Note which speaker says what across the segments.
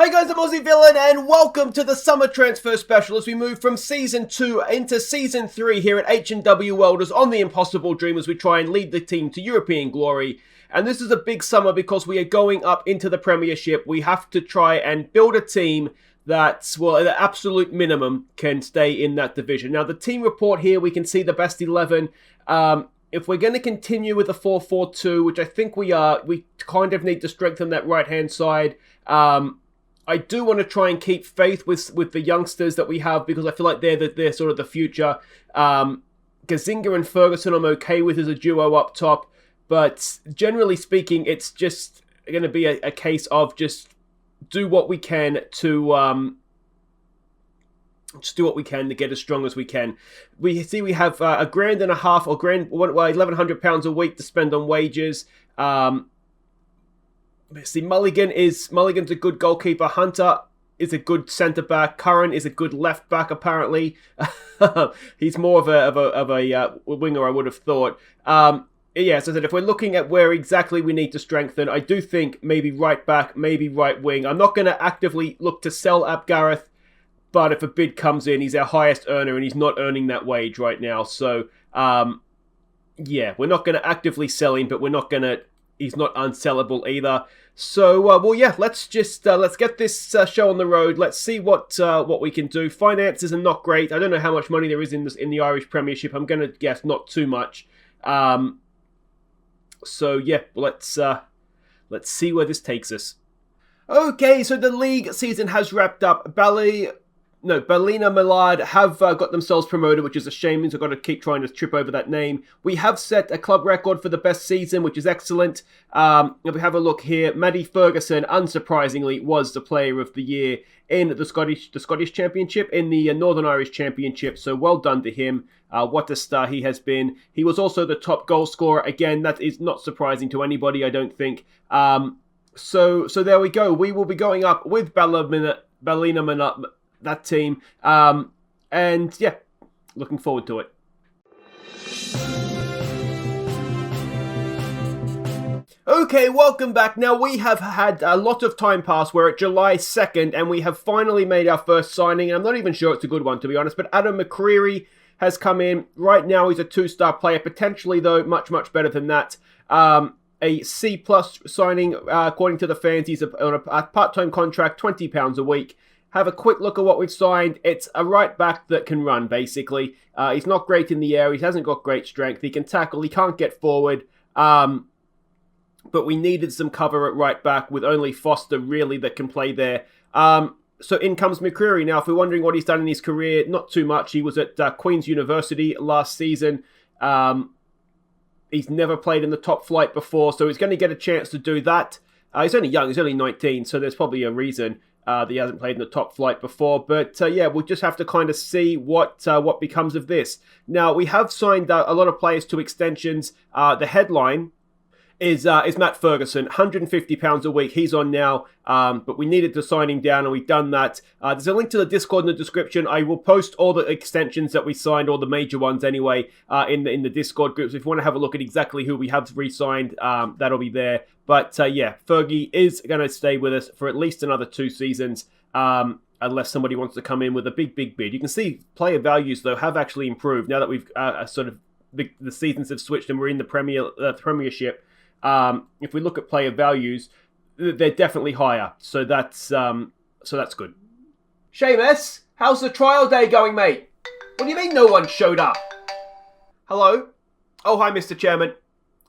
Speaker 1: Hey guys, I'm Aussie Villain and welcome to the Summer Transfer Special as we move from Season 2 into Season 3 here at H&W Welders on the Impossible Dream as we try and lead the team to European glory. And this is a big summer because we are going up into the Premiership. We have to try and build a team that, well, at the absolute minimum, can stay in that division. Now, the team report here, we can see the best 11. If we're going to continue with the 4-4-2, which I think we are, we kind of need to strengthen that right-hand side. I do want to try and keep faith with the youngsters that we have because I feel like they're sort of the future. Gazinga and Ferguson I'm okay with as a duo up top, but generally speaking, it's just going to be a case of just do what we can to just do what we can to get as strong as we can. We see we have a grand and a half or £1,100 a week to spend on wages. See, Mulligan's a good goalkeeper. Hunter is a good centre-back. Curran is a good left-back, apparently. He's more of a winger, I would have thought. Yeah, so if we're looking at where exactly we need to strengthen, I do think maybe right-back, maybe right-wing. I'm not going to actively look to sell Gareth, but if a bid comes in, he's our highest earner, and he's not earning that wage right now. So, yeah, we're not going to actively sell him, but we're not going to... He's not unsellable either. So, well, yeah, let's get this show on the road. Let's see what we can do. Finances are not great. I don't know how much money there is in the Irish Premiership. I'm going to guess not too much. So, yeah, let's see where this takes us. Okay, so the league season has wrapped up. Ballina Millard have got themselves promoted, which is a shame. Means I've got to keep trying to trip over that name. We have set a club record for the best season, which is excellent. If we have a look here, Maddie Ferguson, unsurprisingly, was the player of the year in the Scottish Championship, in the Northern Irish Championship. So well done to him. What a star he has been. He was also the top goal scorer. Again, that is not surprising to anybody, I don't think. So there we go. We will be going up with Ballina Millard. That team, and yeah, looking forward to it. Okay, welcome back. Now, we have had a lot of time pass. We're at July 2nd, and we have finally made our first signing, and I'm not even sure it's a good one, to be honest, but Adam McCreary has come in. Right now, he's a 2-star player, potentially, though, much, much better than that. A C-plus signing, according to the fans. He's on a part-time contract, £20 a week. Have a quick look at what we've signed. It's a right back that can run, basically. He's not great in the air. He hasn't got great strength. He can tackle. He can't get forward. But we needed some cover at right back with only Foster, really, that can play there. So in comes McCreary. Now, if we're wondering what he's done in his career, not too much. He was at Queen's University last season. He's never played in the top flight before, so he's going to get a chance to do that. He's only young. He's only 19, so there's probably a reason that he hasn't played in the top flight before. But yeah, we'll just have to kind of see what becomes of this. Now, we have signed a lot of players to extensions. The headline is Matt Ferguson, £150 a week. He's on now, but we needed to sign him down, and we've done that. There's a link to the Discord in the description. I will post all the extensions that we signed, all the major ones anyway, in the Discord group. So if you want to have a look at exactly who we have re-signed, that'll be there. But yeah, Fergie is going to stay with us for at least another 2 seasons, unless somebody wants to come in with a big bid. You can see player values, though, have actually improved now that we've the seasons have switched and we're in the Premiership. If we look at player values, they're definitely higher. So that's good. Seamus, how's the trial day going, mate? What do you mean no one showed up? Hello? Oh, hi, Mr. Chairman.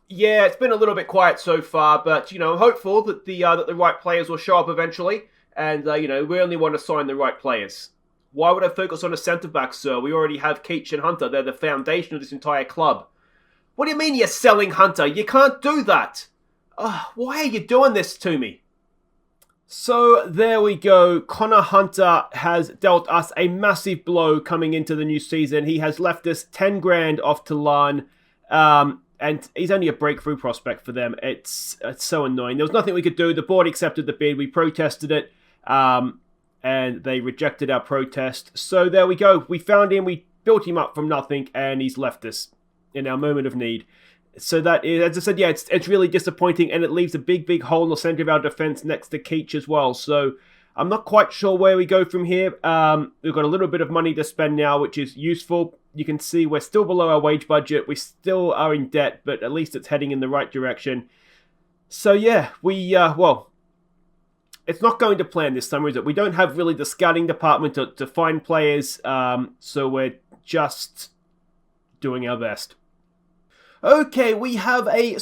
Speaker 1: Yeah, it's been a little bit quiet so far, but, I'm hopeful that the right players will show up eventually. And, we only want to sign the right players. Why would I focus on a centre-back, sir? We already have Keach and Hunter. They're the foundation of this entire club. What do you mean you're selling Hunter? You can't do that. Why are you doing this to me? So there we go. Connor Hunter has dealt us a massive blow coming into the new season. He has left us 10 grand off to Larne. And he's only a breakthrough prospect for them. It's so annoying. There was nothing we could do. The board accepted the bid. We protested it. And they rejected our protest. So there we go. We found him. We built him up from nothing. And he's left us in our moment of need. So that is, as I said, yeah, it's really disappointing. And it leaves a big hole in the centre of our defence next to Keach as well. So I'm not quite sure where we go from here. We've got a little bit of money to spend now, which is useful. You can see we're still below our wage budget. We still are in debt, but at least it's heading in the right direction. So yeah, well, it's not going to plan this summer, is it? We don't have really the scouting department to find players, so we're just doing our best. Okay, we have a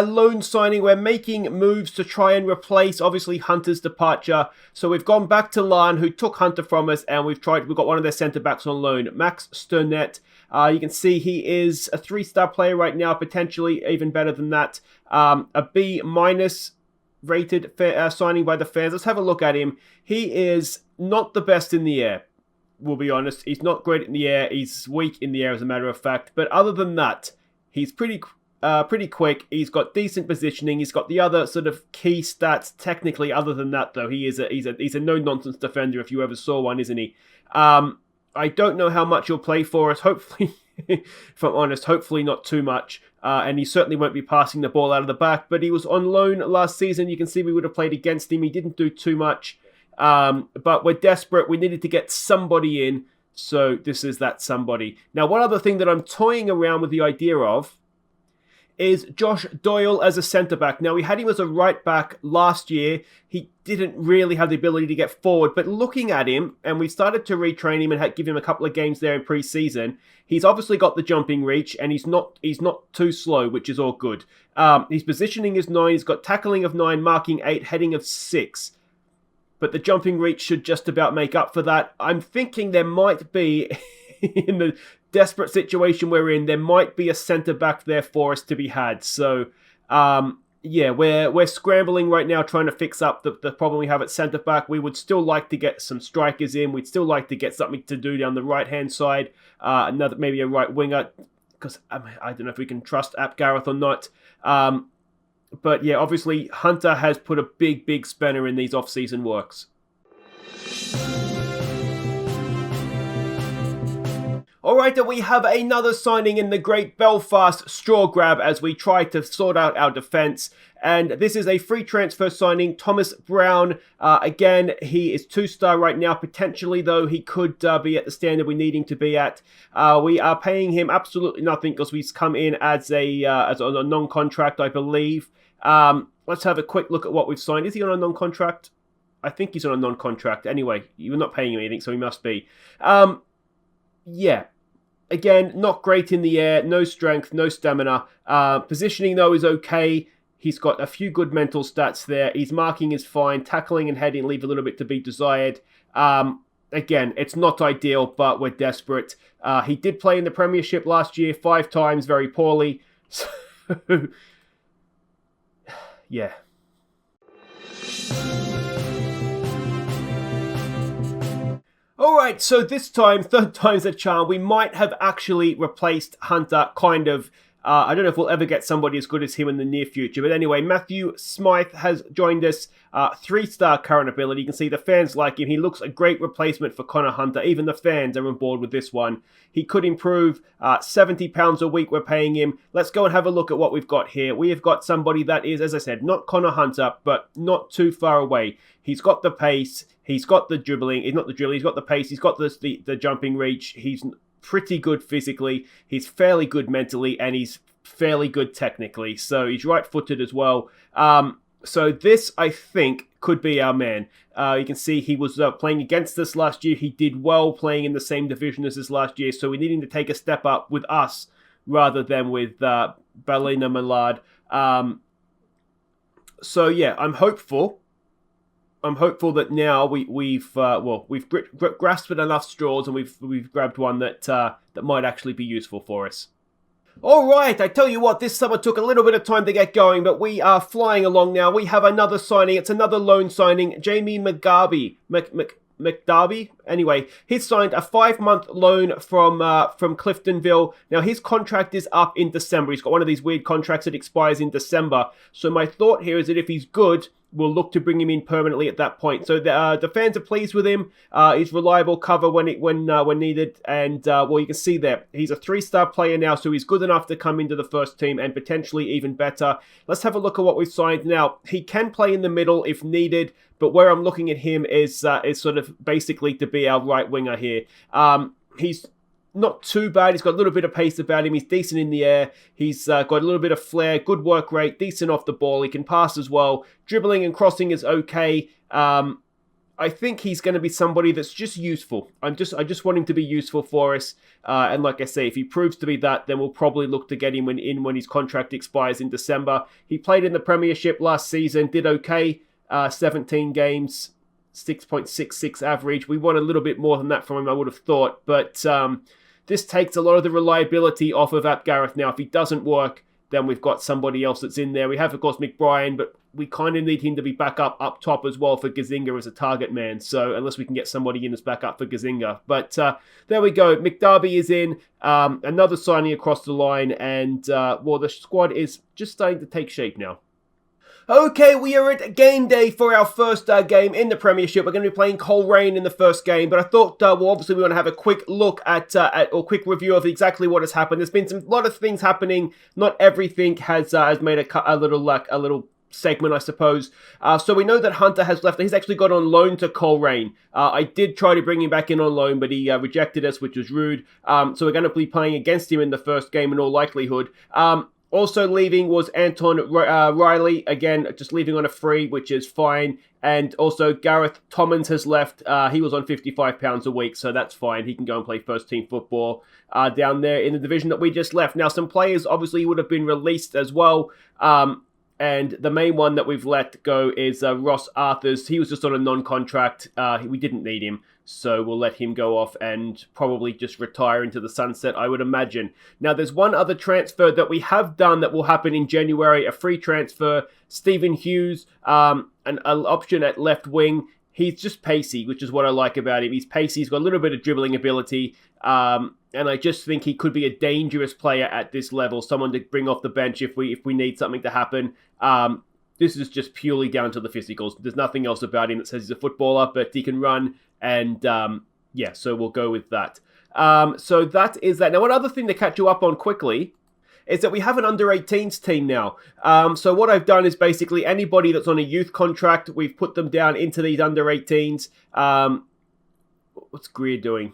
Speaker 1: loan signing. We're making moves to try and replace, obviously, Hunter's departure. So we've gone back to Larn, who took Hunter from us, and we've got one of their centre-backs on loan, Max Sternett. You can see he is a 3-star player right now, potentially even better than that. A B- rated signing by the fans. Let's have a look at him. He is not the best in the air, we'll be honest. He's not great in the air. He's weak in the air, as a matter of fact. But other than that, he's pretty quick. He's got decent positioning. He's got the other sort of key stats technically. Other than that, though, he's a no-nonsense defender if you ever saw one, isn't he? I don't know how much he'll play for us. Hopefully, if I'm honest, hopefully not too much. And he certainly won't be passing the ball out of the back. But he was on loan last season. You can see we would have played against him. He didn't do too much. But we're desperate. We needed to get somebody in. So this is that somebody. Now, one other thing that I'm toying around with the idea of is Josh Doyle as a centre-back. Now, we had him as a right-back last year. He didn't really have the ability to get forward, but looking at him, and we started to retrain him and give him a couple of games there in pre-season, he's obviously got the jumping reach, and he's not too slow, which is all good. His positioning is 9, he's got tackling of 9, marking 8, heading of 6. But the jumping reach should just about make up for that. I'm thinking there might be, in the desperate situation we're in, there might be a centre-back there for us to be had. So, yeah, we're scrambling right now trying to fix up the problem we have at centre-back. We would still like to get some strikers in. We'd still like to get something to do down the right-hand side. Maybe a right winger, because I don't know if we can trust Ap Gareth or not. But yeah, obviously Hunter has put a big spanner in these off-season works. Alright, and we have another signing in the Great Belfast straw grab as we try to sort out our defence. And this is a free transfer signing, Thomas Brown. Again, he is 2-star right now. Potentially, though, he could be at the standard we need him to be at. We are paying him absolutely nothing because he's come in as a non-contract, I believe. Let's have a quick look at what we've signed. Is he on a non-contract? I think he's on a non-contract. Anyway, you're not paying him anything, so he must be. Yeah. Again, not great in the air, no strength, no stamina. Positioning, though, is okay. He's got a few good mental stats there. His marking is fine. Tackling and heading leave a little bit to be desired. Again, it's not ideal, but we're desperate. He did play in the Premiership last year 5 times, very poorly. So, yeah. Alright, so this time, 3rd time's a charm, we might have actually replaced Hunter, kind of. I don't know if we'll ever get somebody as good as him in the near future. But anyway, Matthew Smythe has joined us. 3-star current ability. You can see the fans like him. He looks a great replacement for Connor Hunter. Even the fans are on board with this one. He could improve. £70 a week we're paying him. Let's go and have a look at what we've got here. We have got somebody that is, as I said, not Connor Hunter, but not too far away. He's got the pace. He's got the dribbling. He's not the dribbling. He's got the pace. He's got the jumping reach. He's pretty good physically. He's fairly good mentally, and he's fairly good technically. So he's right-footed as well. So this, I think, could be our man. You can see he was playing against us last year. He did well playing in the same division as us last year. So we need him to take a step up with us rather than with Ballina Millard. So yeah, I'm hopeful. I'm hopeful that now we've grasped enough straws and we've grabbed one that might actually be useful for us. Alright, I tell you what, this summer took a little bit of time to get going, but we are flying along now. We have another signing. It's another loan signing. Jamie McDarby. McDarby? Anyway, he's signed a 5-month loan from Cliftonville. Now, his contract is up in December. He's got one of these weird contracts that expires in December. So my thought here is that if he's good, we'll look to bring him in permanently at that point. So the fans are pleased with him. He's reliable cover when needed, and you can see there he's a 3-star player now, so he's good enough to come into the first team and potentially even better. Let's have a look at what we've signed now. He can play in the middle if needed, but where I'm looking at him is sort of basically to be our right winger here. He's not too bad. He's got a little bit of pace about him. He's decent in the air. He's got a little bit of flair, good work rate, decent off the ball. He can pass as well. Dribbling and crossing is okay. I think he's going to be somebody that's just useful. I just want him to be useful for us. And like I say, if he proves to be that, then we'll probably look to get him when his contract expires in December. He played in the Premiership last season, did okay. 17 games, 6.66 average. We want a little bit more than that from him, I would have thought. But this takes a lot of the reliability off of Ap Gareth now. If he doesn't work, then we've got somebody else that's in there. We have, of course, McBrien, but we kind of need him to be back up top as well for Gazzaniga as a target man. So unless we can get somebody in as backup for Gazzaniga. But there we go. McDarby is in. Another signing across the line. And, the squad is just starting to take shape now. Okay, we are at game day for our first game in the Premiership. We're going to be playing Coleraine in the first game, but I thought, obviously we want to have a quick look at quick review of exactly what has happened. There's been a lot of things happening. Not everything has made a little segment, I suppose. So we know that Hunter has left. He's actually got on loan to Coleraine. I did try to bring him back in on loan, but he rejected us, which was rude. So we're going to be playing against him in the first game in all likelihood. Also leaving was Anton Riley, again, just leaving on a free, which is fine. And also Gareth Tommins has left. He was on £55 a week, so that's fine. He can go and play first-team football down there in the division that we just left. Now, some players obviously would have been released as well. And the main one that we've let go is Ross Arthurs. He was just on a non-contract. We didn't need him, so we'll let him go off and probably just retire into the sunset, I would imagine. Now, there's one other transfer that we have done that will happen in January, a free transfer. Stephen Hughes, an option at left wing. He's just pacey, which is what I like about him. He's pacey. He's got a little bit of dribbling ability. And I just think he could be a dangerous player at this level, someone to bring off the bench if we need something to happen. This is just purely down to the physicals. There's nothing else about him that says he's a footballer, but he can run, and so we'll go with that. So that is that. Now, one other thing to catch you up on quickly is that we have an under-18s team now. So what I've done is basically anybody that's on a youth contract, we've put them down into these under-18s. What's Greer doing?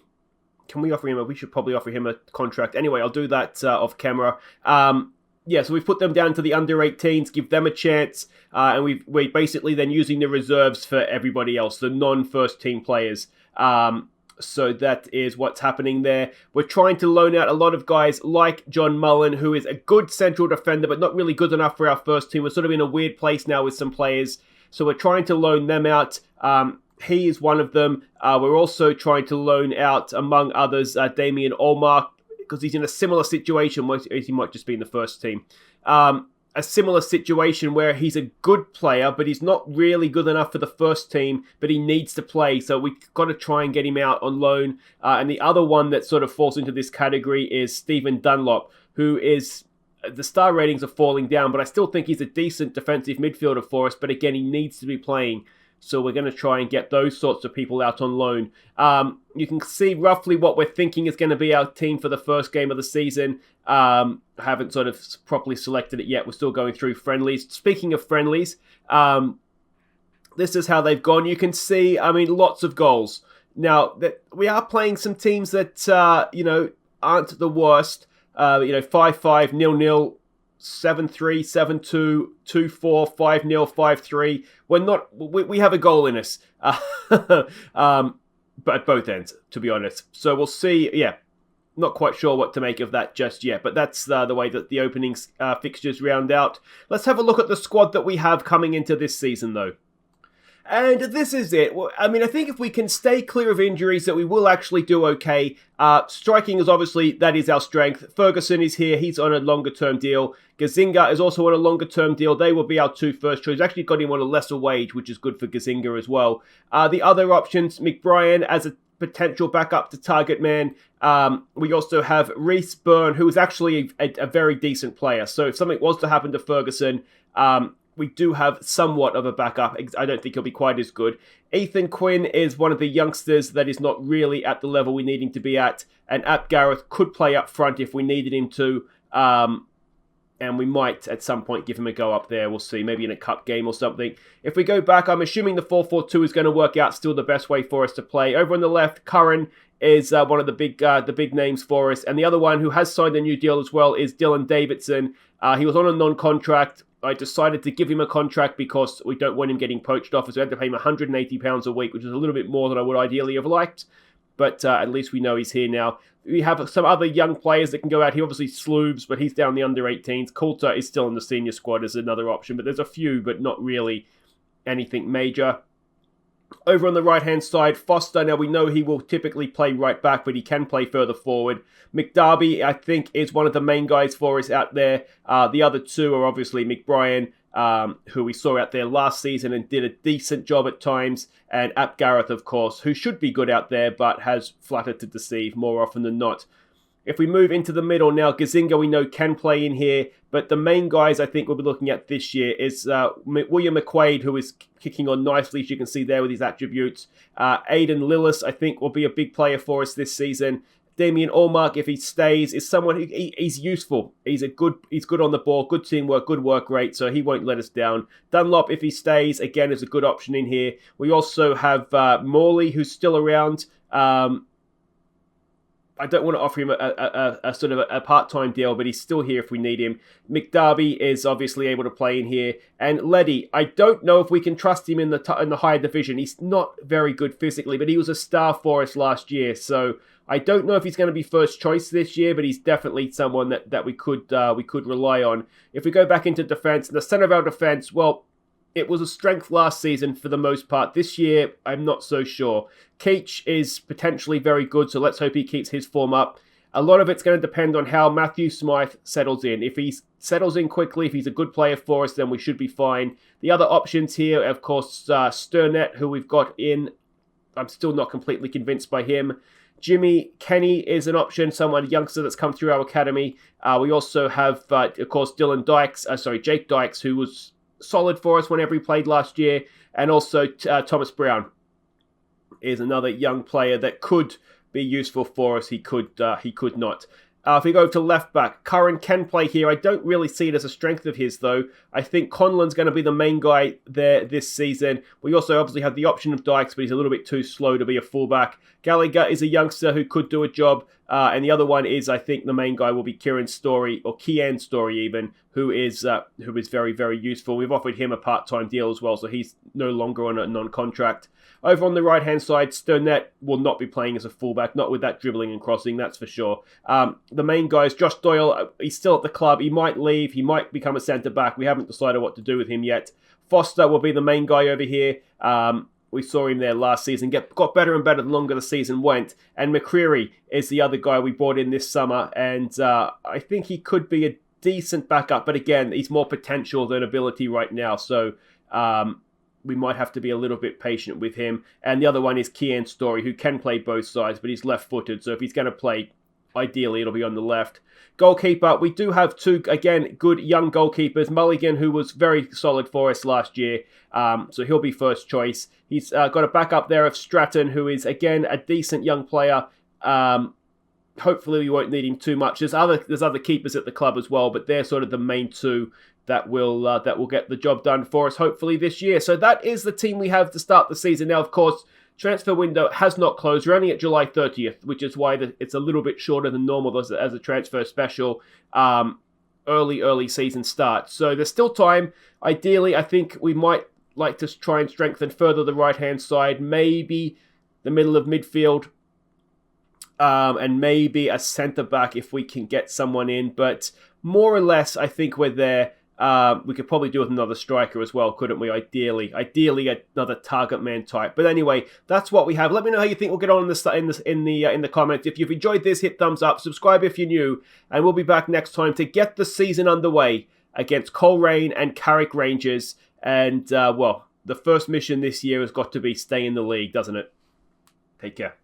Speaker 1: Can we offer him we should probably offer him a contract. Anyway, I'll do that off camera. So we've put them down to the under-18s, give them a chance, and we're basically then using the reserves for everybody else, the non-first team players. So that is what's happening there. We're trying to loan out a lot of guys like John Mullen, who is a good central defender, but not really good enough for our first team. We're sort of in a weird place now with some players. So we're trying to loan them out. He is one of them. We're also trying to loan out, among others, Damien Allmark, because he's in a similar situation where he might just be in the first team. A similar situation where he's a good player, but he's not really good enough for the first team, but he needs to play. So we've got to try and get him out on loan. And the other one that sort of falls into this category is Stephen Dunlop, who is... The star ratings are falling down, but I still think he's a decent defensive midfielder for us. But again, he needs to be playing. So we're going to try and get those sorts of people out on loan. You can see roughly what we're thinking is going to be our team for the first game of the season. I haven't sort of properly selected it yet. We're still going through friendlies. Speaking of friendlies, this is how they've gone. You can see, lots of goals. Now, that we are playing some teams that, aren't the worst. 5-5, 0-0, 7-3, 7-2, 2-4, 5-0, 5-3. We have a goal in us. But at both ends, to be honest. So we'll see. Yeah, not quite sure what to make of that just yet. But that's the way that the opening fixtures round out. Let's have a look at the squad that we have coming into this season, though. And this is it. Well, I think if we can stay clear of injuries, that we will actually do okay. Striking is obviously, that is our strength. Ferguson is here. He's on a longer-term deal. Gazzaniga is also on a longer-term deal. They will be our two first choice. Actually got him on a lesser wage, which is good for Gazzaniga as well. The other options, McBrien as a potential backup to target man. We also have Reece Byrne, who is actually a very decent player. So if something was to happen to Ferguson... we do have somewhat of a backup. I don't think he'll be quite as good. Ethan Quinn is one of the youngsters that is not really at the level we need him to be at. And Ap Gareth could play up front if we needed him to. And we might at some point give him a go up there. We'll see, maybe in a cup game or something. If we go back, I'm assuming the 4-4-2 is going to work out still the best way for us to play. Over on the left, Curran is one of the big names for us. And the other one who has signed a new deal as well is Dylan Davidson. He was on a non-contract. I decided to give him a contract because we don't want him getting poached off, so we had to pay him £180 a week, which is a little bit more than I would ideally have liked. But at least we know he's here now. We have some other young players that can go out here. Obviously, Sloobs, but he's down the under-18s. Coulter is still in the senior squad as another option, but there's a few, but not really anything major. Over on the right-hand side, Foster. Now, we know he will typically play right back, but he can play further forward. McDarby, I think, is one of the main guys for us out there. The other two are obviously McBrien, who we saw out there last season and did a decent job at times, and Ap Gareth, of course, who should be good out there, but has flattered to deceive more often than not. If we move into the middle now, Gazinga we know can play in here, but the main guys I think we'll be looking at this year is William McQuaid, who is kicking on nicely, as you can see there with his attributes. Aidan Lillis, I think, will be a big player for us this season. Damien Allmark, if he stays, is someone who he's useful. He's good on the ball, good teamwork, good work rate, so he won't let us down. Dunlop, if he stays, again, is a good option in here. We also have Morley, who's still around. I don't want to offer him a sort of a part-time deal, but he's still here if we need him. McDarby is obviously able to play in here. And Leddy, I don't know if we can trust him in the higher division. He's not very good physically, but he was a star for us last year. So I don't know if he's going to be first choice this year, but he's definitely someone that we could rely on. If we go back into defense, the center of our defense, well, it was a strength last season for the most part. This year, I'm not so sure. Keach is potentially very good, so let's hope he keeps his form up. A lot of it's going to depend on how Matthew Smythe settles in. If he settles in quickly, if he's a good player for us, then we should be fine. The other options here, of course, Sturnett, who we've got in. I'm still not completely convinced by him. Jimmy Kenny is an option, someone youngster that's come through our academy. We also have, of course, Jake Dykes, who was solid for us whenever he played last year, and also Thomas Brown is another young player that could be useful for us. He could not. If we go to left back, Curran can play here. I don't really see it as a strength of his, though. I think Conlon's going to be the main guy there this season. We also obviously have the option of Dykes, but he's a little bit too slow to be a fullback. Gallagher is a youngster who could do a job. And the other one is, I think the main guy will be Kieran Story, or Kian Story even, who is very, very useful. We've offered him a part-time deal as well, so he's no longer on a non-contract. Over on the right-hand side, Sturnett will not be playing as a fullback, not with that dribbling and crossing, that's for sure. The main guys, Josh Doyle, he's still at the club. He might leave. He might become a centre-back. We haven't decided what to do with him yet. Foster will be the main guy over here. We saw him there last season. Got better and better the longer the season went. And McCreary is the other guy we brought in this summer. And I think he could be a decent backup. But again, he's more potential than ability right now. So we might have to be a little bit patient with him. And the other one is Kian Story, who can play both sides, but he's left-footed. So if he's going to play, ideally it'll be on the left. Goalkeeper, we do have two, again, good young goalkeepers. Mulligan, who was very solid for us last year, so he'll be first choice. He's got a backup there of Stratton, who is, again, a decent young player. Hopefully we won't need him too much. There's other keepers at the club as well, but they're sort of the main two that will get the job done for us, hopefully, this year. So that is the team we have to start the season. Now, of course, transfer window has not closed. We're only at July 30th, which is why it's a little bit shorter than normal as a transfer special early season start. So there's still time. Ideally, I think we might like to try and strengthen further the right-hand side, maybe the middle of midfield, and maybe a centre-back if we can get someone in. But more or less, I think we're there. We could probably do with another striker as well, couldn't we? Ideally another target man type. But anyway, that's what we have. Let me know how you think we'll get on in the comments. If you've enjoyed this, hit thumbs up, subscribe if you're new, and we'll be back next time to get the season underway against Coleraine and Carrick Rangers. And well, the first mission this year has got to be stay in the league, doesn't it? Take care.